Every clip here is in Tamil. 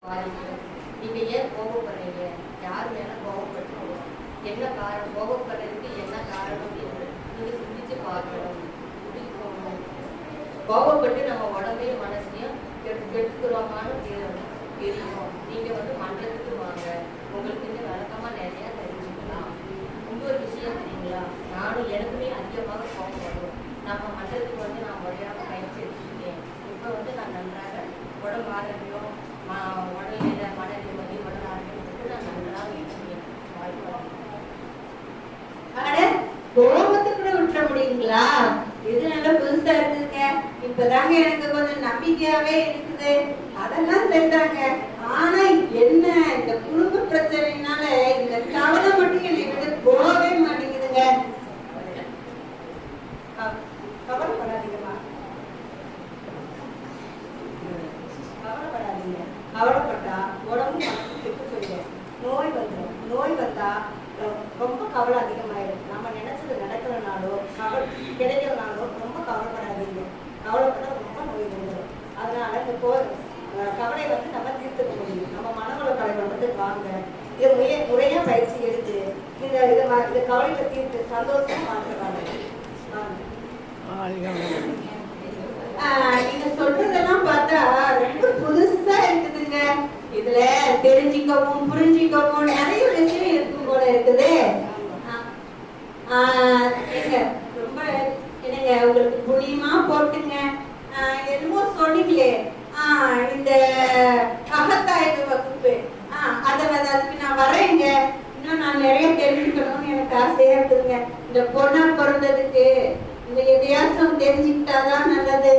பாதிக்கும். நீங்க ஏன் கோபப்படுறீங்க? யார் மேல கோபப்படுறீங்க? என்ன காரணம்? கோபப்படுறதுக்கு என்ன காரணம் என்று நீங்க சிந்திச்சு பார்க்கணும். கோபப்பட்டு நம்ம உடம்பையும் மனசையும் கெடுத்துக்கிறோமான்னு தெரியும். நீங்க மன்றத்துக்கு வாங்க, உங்களுக்கு இன்னும் விளக்கமா நிறைய தெரிஞ்சுக்கலாம். இன்னொரு விஷயம் தெரியுங்களா, நானும் எனக்குமே அதிகமாக கோபப்படுவோம். நம்ம மன்றத்துக்கு நான் முறையாக பயிற்சி எடுத்துருக்கேன். இப்போ நான் நன்றாக உடம்பு ஆரோக்கியம், உடல்நிலை, மன நிம்மதி, உடல் ஆரோக்கியம் நான் நன்றாக இருக்கேன். கோபத்தை கூட விட்டுற முடியுங்களா? இது நல்லா புதுசா இருக்குங்க. இப்பதாங்க எனக்கு கொஞ்சம் நம்பிக்கையாவே இருக்குது. அதெல்லாம் செஞ்சாங்க. ஆனா என்ன இந்த குடும்ப பிரச்சனைனால இந்த கவலை மட்டும் என்னை விட்டு போகவே மாட்டேங்குதுங்க. கவலைப்படாதீங்கம்மா, கவலைப்படாதீங்க. கவலைப்பட்டா உடம்பு மனசு கெட்டு போயிடும். நோய் வந்துடும். நோய் வந்தா ரொம்ப கவலை அதிகமாயிடும். நம்ம நினைச்சது நடக்கிறனாலோ கிடைக்கிறனாலோ ரொம்ப கவலைப்படாதீங்க. கவலைப்பட்டா ரொம்ப நோய் வந்துடும். அதனால இந்த கவலை நம்ம தீர்த்துக்க முடியும். நம்ம மனநல கலை வாங்க. இதை முறையா பயிற்சி எடுத்து இந்த கவலையை தீர்த்து சந்தோஷமா மாற்றலாம். நீங்க சொல்றதெல்லாம் பார்த்தா ரொம்ப புதுசா இருக்குதுங்க. இதுல தெரிஞ்சுக்கவும் புரிஞ்சுக்கவும் நிறைய விஷயம் இருக்கும் போல இருக்குது. ரொம்ப என்னங்க உங்களுக்கு புண்ணியமா போட்டுங்க. என்னமோ சொன்னீங்களே இந்த அகத்தாய்வு வகுப்பு, அதுக்கு நான் வரேங்க. இன்னும் நான் நிறைய தெரிஞ்சுக்கணும்னு எனக்கு ஆசையா இருக்குதுங்க. இந்த பொண்ணா பிறந்ததுக்கு இந்த எதையாச்சும் தெரிஞ்சுக்கிட்டாதான் நல்லது.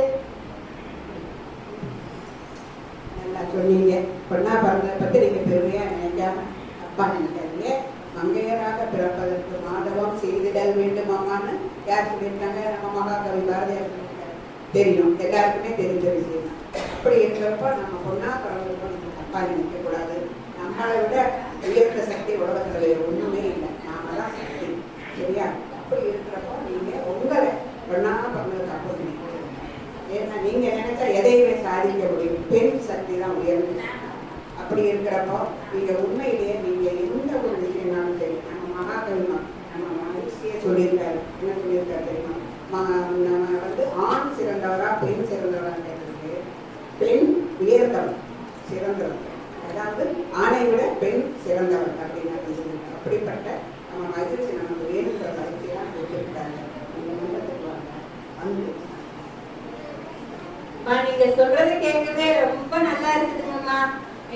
நல்லா சொன்னீங்க. பொண்ணா பிறந்ததை பத்தி நீங்க பெருமையா நினைக்காம அப்பா நினைக்காதீங்க. மங்கையராக பிறப்பதற்கு மாதவம் செய்திடல் வேண்டும் அம்மான்னு யார் சொல்லியிருக்காங்க? நம்ம மகாகவி பாரதியார் சொல்லியிருக்காரு. தெரியும், எல்லாருக்குமே தெரிஞ்ச விஷயம். அப்படி இருக்கிறப்ப நம்ம பொண்ணா பிறந்திருக்கோம் அப்பா நினைக்க கூடாது. நம்மளை விட உயர்ந்த சக்தி உலகத்துல வேறு ஒண்ணுமே இல்லை. நாம தான் சக்தி, சரியா? அப்படி இருக்கிறப்போ நீங்க உங்களை பொண்ணா பிறந்ததுக்கு அப்போ நினைக்க. ஏன்னா நீங்க நினைச்சா எதையுமே சாதிக்க முடியும். பெண் சக்தி தான் உயர்ந்து. அப்படி இருக்கிறப்போ நீங்க உண்மையிலேயே நீங்க எந்த ஒரு விஷயம்னாலும் சரி, நம்ம மகாகவி நம்ம மகிழ்ச்சியே சொல்லியிருக்காரு. என்ன சொல்லியிருக்காரு தெரியுமா? நம்ம ஆண் சிறந்தவரா பெண் சிறந்தவரா கேட்டதுக்கு பெண் உயர்ந்தவர் சிறந்தவர், அதாவது ஆணை விட பெண் சிறந்தவர் அப்படின்னு சொல்லியிருக்காரு. அப்படிப்பட்ட நம்ம மகிழ்ச்சி நமக்கு வேணுங்கிற பயிற்சியெல்லாம் கொடுத்துருக்காங்க. நீங்க முன்னத்துக்கு வாங்க, வந்து நீங்க சொல்றது கேட்கவே ரொம்ப நல்லா இருக்குதுங்கம்மா.